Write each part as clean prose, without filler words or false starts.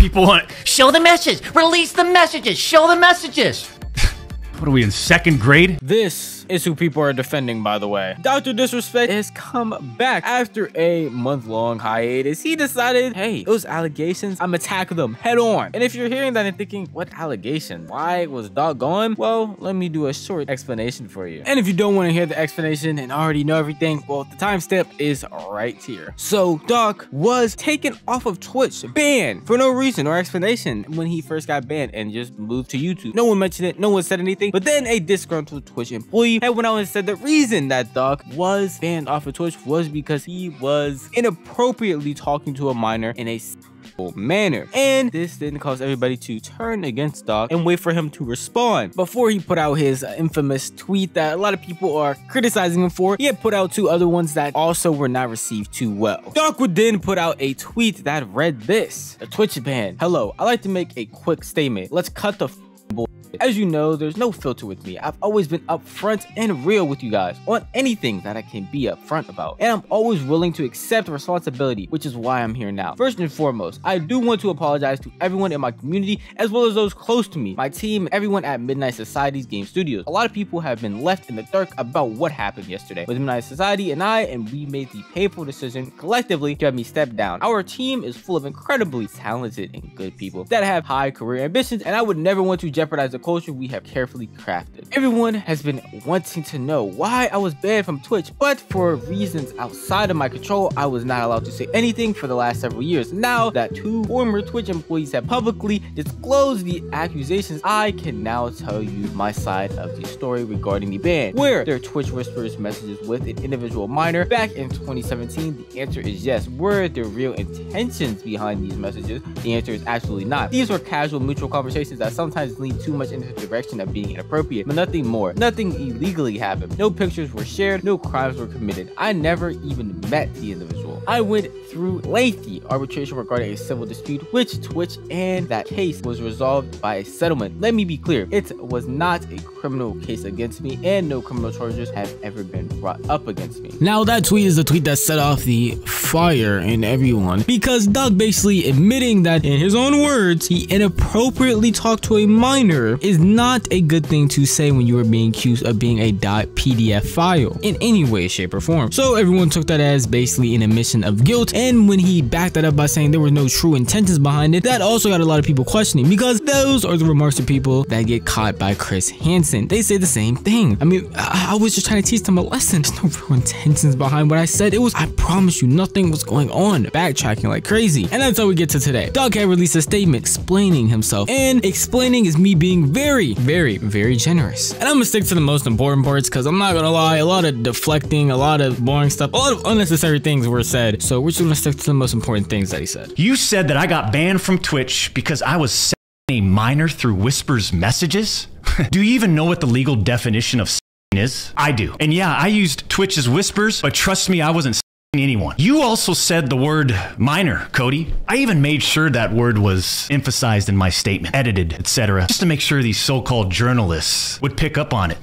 People want show the message, release the messages, show the messages. What are we in 2nd grade? This is who people are defending, by the way. Dr. Disrespect has come back after a month-long hiatus. He decided, hey, those allegations, I'm attacking them head on. And if you're hearing that and thinking, what allegation? Why was Doc gone? Well, let me do a short explanation for you. And if you don't want to hear the explanation and already know everything, well, the timestamp is right here. So Doc was taken off of Twitch, banned for no reason or explanation when he first got banned and just moved to YouTube. No one mentioned it, no one said anything, but then a disgruntled Twitch employee had went out and said the reason that Doc was banned off of Twitch was because he was inappropriately talking to a minor in a manner, and this didn't cause everybody to turn against Doc and wait for him to respond. Before he put out his infamous tweet that a lot of people are criticizing him for, he had put out 2 other ones that also were not received too well. Doc would then put out a tweet that read this: a Twitch ban. Hello, I'd like to make a quick statement. Let's cut the bull. As you know, there's no filter with me. I've always been upfront and real with you guys on anything that I can be upfront about. And I'm always willing to accept responsibility, which is why I'm here now. First and foremost, I do want to apologize to everyone in my community, as well as those close to me, my team, and everyone at Midnight Society's game studios. A lot of people have been left in the dark about what happened yesterday with Midnight Society and we made the painful decision collectively to have me step down. Our team is full of incredibly talented and good people that have high career ambitions, and I would never want to jeopardize the culture we have carefully crafted. Everyone has been wanting to know why I was banned from Twitch, but for reasons outside of my control, I was not allowed to say anything for the last several years. Now that 2 former Twitch employees have publicly disclosed the accusations, I can now tell you my side of the story regarding the ban. Were their Twitch whispers messages with an individual minor back in 2017? The answer is yes. Were there real intentions behind these messages? The answer is absolutely not. These were casual mutual conversations that sometimes lean too much into the direction of being inappropriate, but nothing more. Nothing illegally happened. No pictures were shared, no crimes were committed. I never even met the individual. I went through lengthy arbitration regarding a civil dispute, which Twitch and that case was resolved by a settlement. Let me be clear, it was not a criminal case against me, and no criminal charges have ever been brought up against me. Now that tweet is the tweet that set off the fire in everyone, because Doc basically admitting that, in his own words, he inappropriately talked to a minor is not a good thing to say when you are being accused of being a .pdf file in any way, shape, or form. So everyone took that as basically an admission of guilt, and when he backed that up by saying there were no true intentions behind it, that also got a lot of people questioning, because those are the remarks of people that get caught by Chris Hansen. They say the same thing. I mean, I was just trying to teach them a lesson. There's no real intentions behind what I said. It was, I promise you, nothing was going on. Backtracking like crazy. And that's how we get to today. Doc had released a statement explaining himself, and explaining is me being very generous. And I'm gonna stick to the most important parts, because I'm not gonna lie, a lot of deflecting, a lot of boring stuff, a lot of unnecessary things were said. So we're just gonna stick to the most important things that he said. You said that I got banned from Twitch because I was sending a minor through whispers messages? Do you even know what the legal definition of is? I do. And yeah, I used Twitch as whispers, but trust me, I wasn't anyone. You also said the word minor, Cody. I even made sure that word was emphasized in my statement, edited, etc., just to make sure these so-called journalists would pick up on it.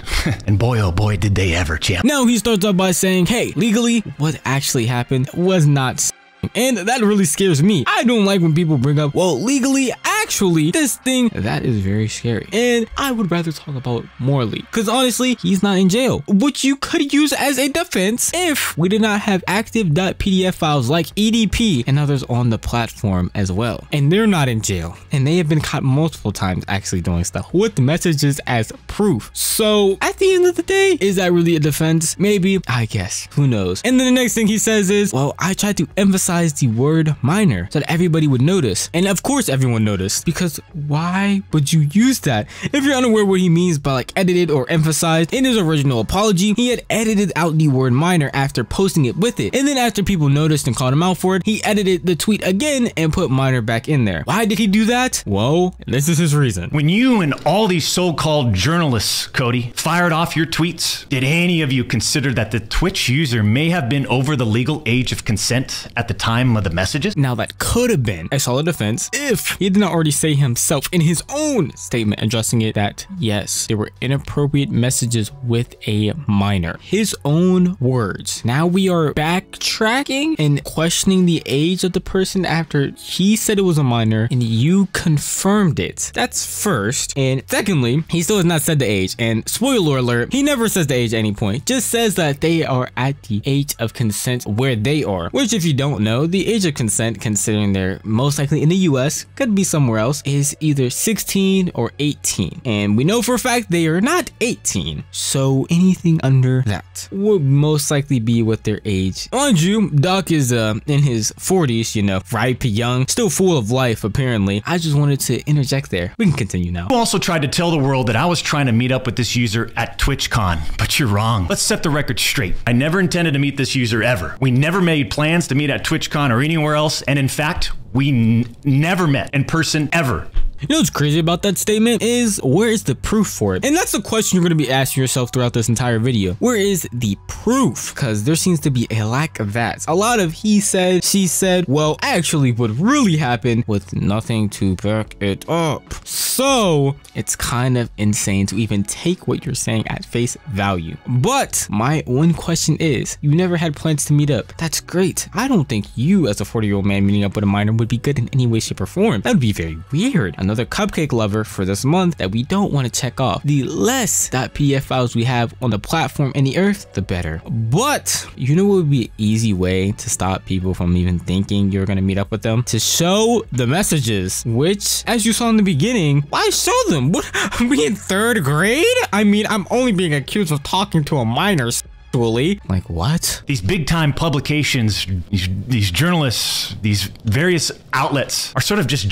And boy, oh boy, did they ever, champ. Now he starts off by saying, hey, legally, what actually happened was not. And that really scares me. I don't like when people bring up, well, legally, actually, this thing. That is very scary. And I would rather talk about morally, because honestly, he's not in jail, which you could use as a defense if we did not have active .pdf files like EDP and others on the platform as well. And they're not in jail, and they have been caught multiple times actually doing stuff with messages as proof. So at the end of the day, is that really a defense? Maybe, I guess, who knows? And then the next thing he says is, well, I tried to emphasize the word minor so that everybody would notice. And of course everyone noticed, because why would you use that? If you're unaware what he means by like edited or emphasized, in his original apology, he had edited out the word minor after posting it with it. And then after people noticed and called him out for it, he edited the tweet again and put minor back in there. Why did he do that? Well, this is his reason. When you and all these so-called journalists, Cody, fired off your tweets, did any of you consider that the Twitch user may have been over the legal age of consent at the time of the messages? Now that could have been a solid defense if he did not already already say himself in his own statement addressing it that yes, there were inappropriate messages with a minor. His own words. Now we are backtracking and questioning the age of the person after he said it was a minor and you confirmed it. That's first. And secondly, he still has not said the age. And spoiler alert, he never says the age at any point. Just says that they are at the age of consent where they are. Which, if you don't know, the age of consent, considering they're most likely in the US, could be somewhere else, is either 16 or 18. And we know for a fact they are not 18. So anything under that would most likely be with their age. Mind you, Doc is in his 40s, you know, ripe, young, still full of life apparently. I just wanted to interject there. We can continue now. You also tried to tell the world that I was trying to meet up with this user at TwitchCon, but you're wrong. Let's set the record straight. I never intended to meet this user ever. We never made plans to meet at TwitchCon or anywhere else, and in fact, we never met in person ever. You know what's crazy about that statement is, where is the proof for it? And that's the question you're going to be asking yourself throughout this entire video. Where is the proof? Because there seems to be a lack of that. A lot of he said, she said, well, actually what really happened with nothing to back it up. So it's kind of insane to even take what you're saying at face value. But my one question is, you never had plans to meet up. That's great. I don't think you as a 40-year-old man meeting up with a minor would be good in any way, shape, or form. That would be very weird. Another cupcake lover for this month that we don't want to check off. The less .pdf files we have on the platform and the earth, the better. But you know what would be an easy way to stop people from even thinking you're going to meet up with them? To show the messages, which, as you saw in the beginning, why show them? What, are we in 3rd grade? I mean, I'm only being accused of talking to a minor. Like what? These big time publications, these journalists, these various outlets are sort of just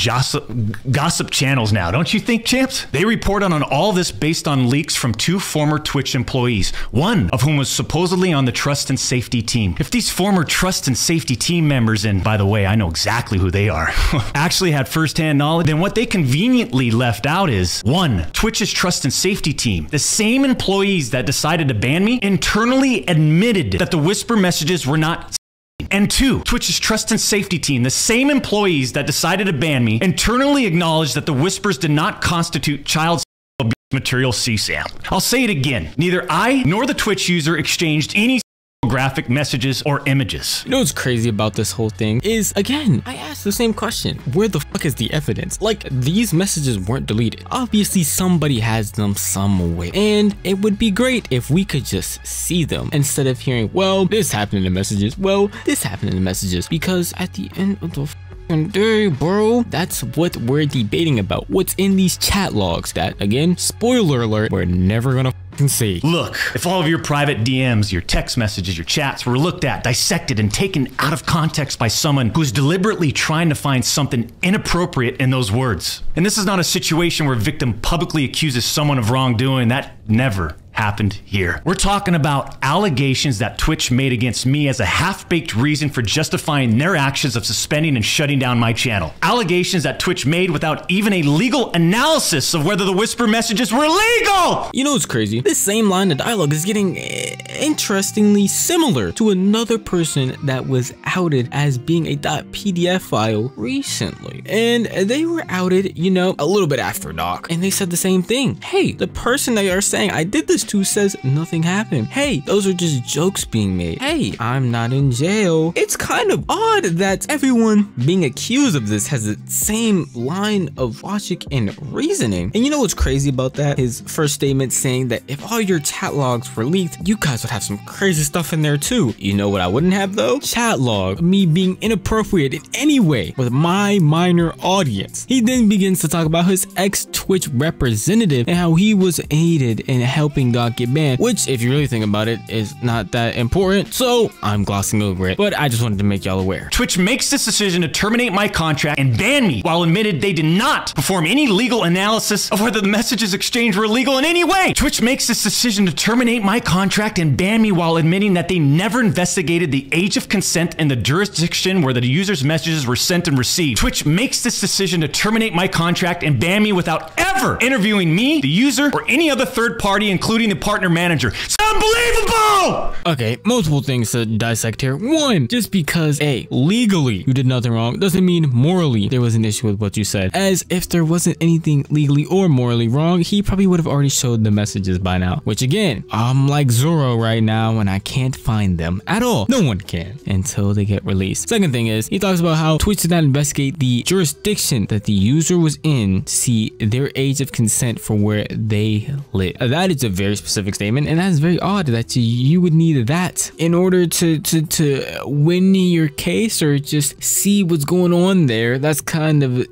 gossip channels now, don't you think, champs? They report on all this based on leaks from 2 former Twitch employees, one of whom was supposedly on the trust and safety team. If these former trust and safety team members, and by the way, I know exactly who they are, actually had firsthand knowledge, then what they conveniently left out is 1. Twitch's trust and safety team, the same employees that decided to ban me, internally admitted that the whisper messages were not. And 2, Twitch's trust and safety team, the same employees that decided to ban me, internally acknowledged that the whispers did not constitute child abuse material CSAM. I'll say it again. Neither I nor the Twitch user exchanged any graphic messages or images. You know what's crazy about this whole thing is, again, I asked the same question. Where the fuck is the evidence? Like, these messages weren't deleted. Obviously, somebody has them some way. And it would be great if we could just see them instead of hearing, well, this happened in the messages. Well, this happened in the messages. Because at the end of the day, bro, that's what we're debating about. What's in these chat logs that, again, spoiler alert, we're never gonna see. Look, if all of your private DMs, your text messages, your chats were looked at, dissected, and taken out of context by someone who's deliberately trying to find something inappropriate in those words. And this is not a situation where a victim publicly accuses someone of wrongdoing. That never happened here. We're talking about allegations that Twitch made against me as a half-baked reason for justifying their actions of suspending and shutting down my channel. Allegations that Twitch made without even a legal analysis of whether the whisper messages were legal! You know what's crazy? This same line of dialogue is getting interestingly similar to another person that was outed as being a .pdf file recently. And they were outed, you know, a little bit after Doc. And they said the same thing. Hey, the person they are saying I did this to says nothing happened. Hey, those are just jokes being made. Hey, I'm not in jail. It's kind of odd that everyone being accused of this has the same line of logic and reasoning. And you know what's crazy about that? His first statement saying that if all your chat logs were leaked, you guys would have some crazy stuff in there too. You know what I wouldn't have though? Chat log, me being inappropriate in any way with my minor audience. He then begins to talk about his ex-Twitch representative and how he was aided in helping Doc get banned, which if you really think about it is not that important, so I'm glossing over it, but I just wanted to make y'all aware. Twitch makes this decision to terminate my contract and ban me while admitted they did not perform any legal analysis of whether the messages exchanged were illegal in any way. Twitch makes this decision to terminate my contract and ban me while admitting that they never investigated the age of consent in the jurisdiction where the user's messages were sent and received. Twitch makes this decision to terminate my contract and ban me without ever interviewing me, the user, or any other third party, including including the partner manager. It's unbelievable! Okay, multiple things to dissect here. One, just because A, legally you did nothing wrong doesn't mean morally there was an issue with what you said. As if there wasn't anything legally or morally wrong, he probably would have already showed the messages by now. Which again, I'm like Zorro right now and I can't find them at all. No one can until they get released. Second thing is, he talks about how Twitch did not investigate the jurisdiction that the user was in to see their age of consent for where they live. That is a very specific statement, and that's very odd that you would need that in order to win your case or just see what's going on there. That's kind of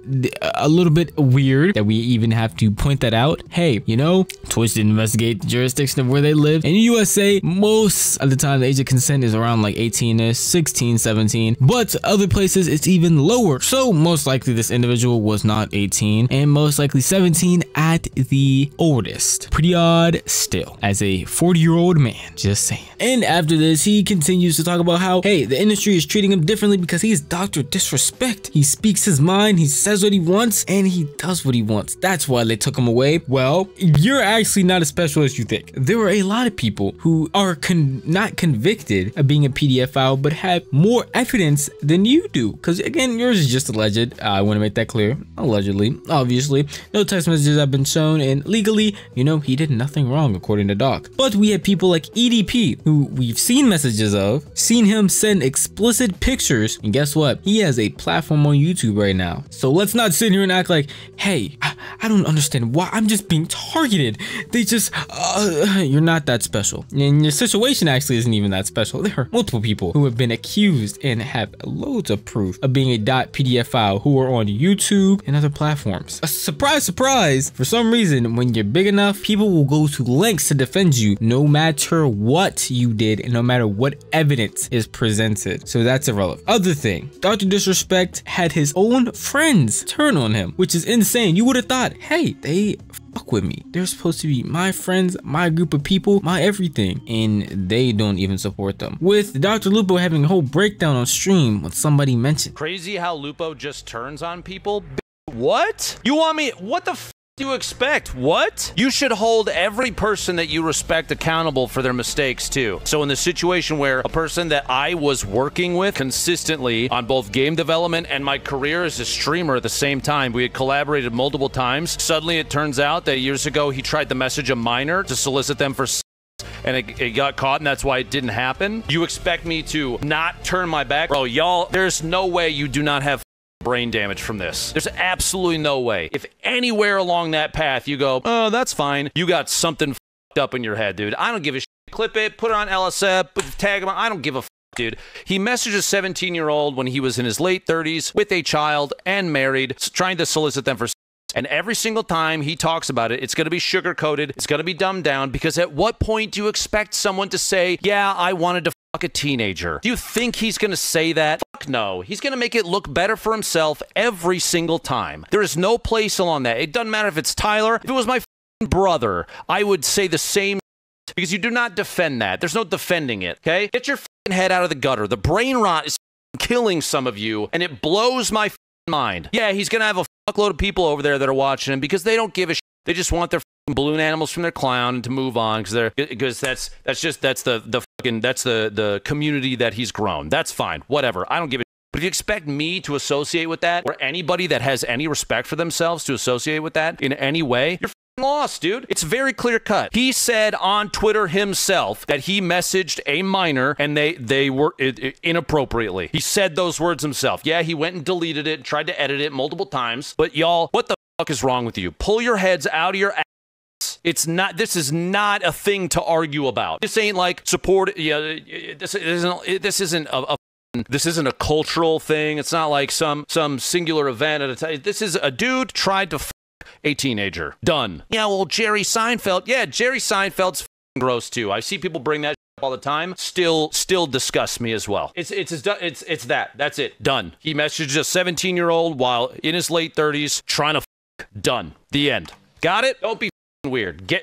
a little bit weird that we even have to point that out. Hey, you know, Twitch didn't investigate the jurisdiction of where they live. In the USA, most of the time the age of consent is around like 18ish, 16, 17, but other places it's even lower. So most likely this individual was not 18 and most likely 17 at the oldest. Pretty odd still, as a 40-year-old man, just saying. And after this, he continues to talk about how, hey, the industry is treating him differently because he's Dr. Disrespect. He speaks his mind, he says what he wants, and he does what he wants. That's why they took him away. Well, you're actually not as special as you think. There are a lot of people who are not convicted of being a PDF file, but have more evidence than you do. Because again, yours is just alleged. I want to make that clear. Allegedly, obviously. No text messages have been shown, and legally, you know, he did nothing wrong according to Doc. But we have people like EDP, who we've seen messages of, seen him send explicit pictures, and guess what? He has a platform on YouTube right now. So let's not sit here and act like, hey, I don't understand why I'm just being targeted. They just, you're not that special. And your situation actually isn't even that special. There are multiple people who have been accused and have loads of proof of being a .pdf file who are on YouTube and other platforms. Surprise, surprise. For some reason, when you're big enough, people will go to lengths to defend you no matter what you did and no matter what evidence is presented. So that's irrelevant. Other thing, Dr. Disrespect had his own friends turn on him, which is insane. You would have thought, hey, they fuck with me. They're supposed to be my friends, my group of people, my everything, and they don't even support them. With Dr. Lupo having a whole breakdown on stream when somebody mentioned. Crazy how Lupo just turns on people. What? You want me? What the f do you expect? What? You should hold every person that you respect accountable for their mistakes too. So in the situation where a person that I was working with consistently on both game development and my career as a streamer at the same time, we had collaborated multiple times. Suddenly it turns out that years ago he tried to message a minor to solicit them for and it got caught, and that's why it didn't happen. You expect me to not turn my back? Bro, y'all, there's no way you do not have brain damage from this. There's absolutely no way. If anywhere along that path you go, oh, that's fine, you got something fucked up in your head, dude. I don't give a shit. Clip it, put it on LSF, tag him on. I don't give a fuck, dude. He messaged a 17-year-old when he was in his late 30s with a child and married, trying to solicit them for. And every single time he talks about it, it's going to be sugar-coated, it's going to be dumbed down, because at what point do you expect someone to say, yeah, I wanted to fuck a teenager? Do you think he's going to say that? Fuck no. He's going to make it look better for himself every single time. There is no place along that. It doesn't matter if it's Tyler. If it was my brother, I would say the same, because you do not defend that. There's no defending it, okay? Get your head out of the gutter. The brain rot is killing some of you, and it blows my mind. Yeah, he's going to have a fuckload of people over there that are watching him because they don't give a shit. They just want their balloon animals from their clown and to move on because that's the community that he's grown. That's fine. Whatever. I don't give a shit. But if you expect me to associate with that, or anybody that has any respect for themselves to associate with that in any way, you're lost, dude. It's very clear cut. He said on Twitter himself that he messaged a minor and they were inappropriately. He said those words himself. Yeah, he went and deleted it, tried to edit it multiple times. But y'all, what the fuck is wrong with you? Pull your heads out of your ass. It's not. This is not a thing to argue about. This ain't like support. Yeah, this isn't a cultural thing. It's not like some singular event at a time. This is a dude tried to a teenager. Done. Yeah, well, Jerry Seinfeld. Yeah, Jerry Seinfeld's gross too. I see people bring that up all the time. Still disgusts me as well. It's that. That's it. Done. He messaged a 17-year-old while in his late 30s trying to done. The end. Got it? Don't be weird.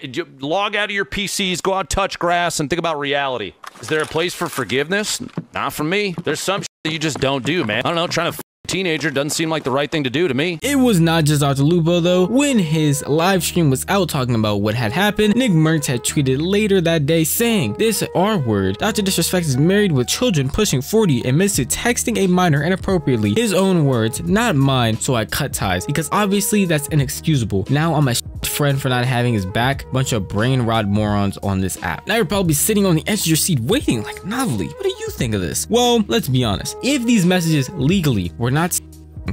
Log out of your PCs, go out, touch grass, and think about reality. Is there a place for forgiveness? Not for me. There's some shit that you just don't do, man. I don't know, trying to teenager doesn't seem like the right thing to do to me. It was not just Dr. Lupo though. When his live stream was out talking about what had happened, Nick Mertz had tweeted later that day saying, "This R word, Dr. Disrespect is married with children pushing 40, admits to texting a minor inappropriately. His own words, not mine, so I cut ties, because obviously that's inexcusable. Now I'm a friend for not having his back. Bunch of brain rot morons on this app." Now you're probably sitting on the edge of your seat waiting like, Novelty, what do you think of this? Well, let's be honest. If these messages legally were not,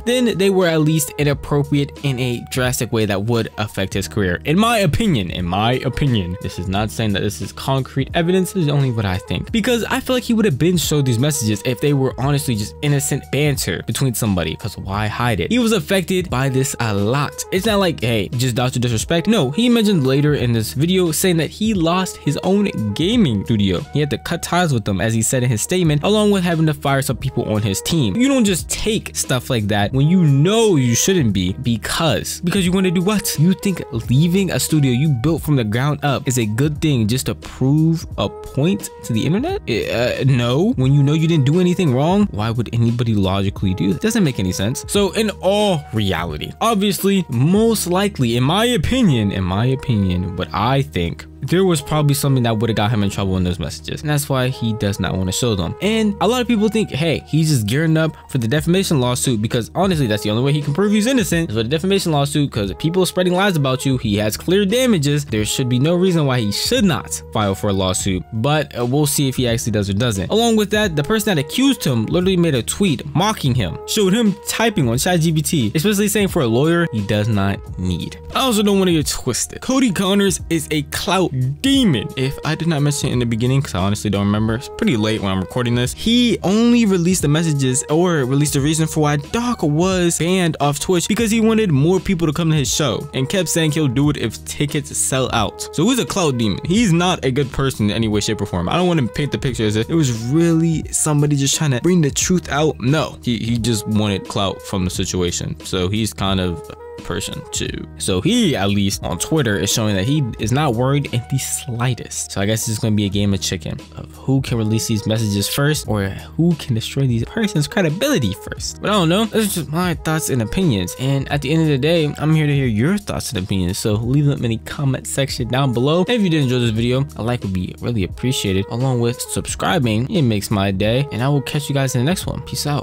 then they were at least inappropriate in a drastic way that would affect his career. In my opinion, this is not saying that this is concrete evidence, this is only what I think. Because I feel like he would have been showed these messages if they were honestly just innocent banter between somebody, because why hide it? He was affected by this a lot. It's not like, hey, just Dr. Disrespect. No, he mentioned later in this video saying that he lost his own gaming studio. He had to cut ties with them, as he said in his statement, along with having to fire some people on his team. You don't just take stuff like that when you know you shouldn't be, because you want to do what? You think leaving a studio you built from the ground up is a good thing just to prove a point to the internet? No. When you know you didn't do anything wrong, why would anybody logically do that? Doesn't make any sense. So in all reality, obviously, most likely, in my opinion, what I think, there was probably something that would have got him in trouble in those messages, and that's why he does not want to show them. And a lot of people think, hey, he's just gearing up for the defamation lawsuit, because honestly that's the only way he can prove he's innocent, is with a defamation lawsuit, because if people are spreading lies about you, he has clear damages. There should be no reason why he should not file for a lawsuit, but we'll see if he actually does or doesn't. Along with that, the person that accused him literally made a tweet mocking him, showed him typing on ChatGPT, especially saying for a lawyer he does not need. I also don't want to get twisted. Cody Connors is a clout demon. If I did not mention it in the beginning, because I honestly don't remember, it's pretty late when I'm recording this, he only released the messages or released the reason for why Doc was banned off Twitch, because he wanted more people to come to his show and kept saying he'll do it if tickets sell out. So he's a clout demon. He's not a good person in any way, shape, or form. I don't want to paint the picture as if it was really somebody just trying to bring the truth out. No, he just wanted clout from the situation. So he's kind of person too. So he, at least on Twitter, is showing that he is not worried in the slightest. So I guess it's going to be a game of chicken of who can release these messages first, or who can destroy these person's credibility first. But I don't know. Those are just my thoughts and opinions. And at the end of the day, I'm here to hear your thoughts and opinions. So leave them in the comment section down below. And if you did enjoy this video, a like would be really appreciated, along with subscribing. It makes my day. And I will catch you guys in the next one. Peace out.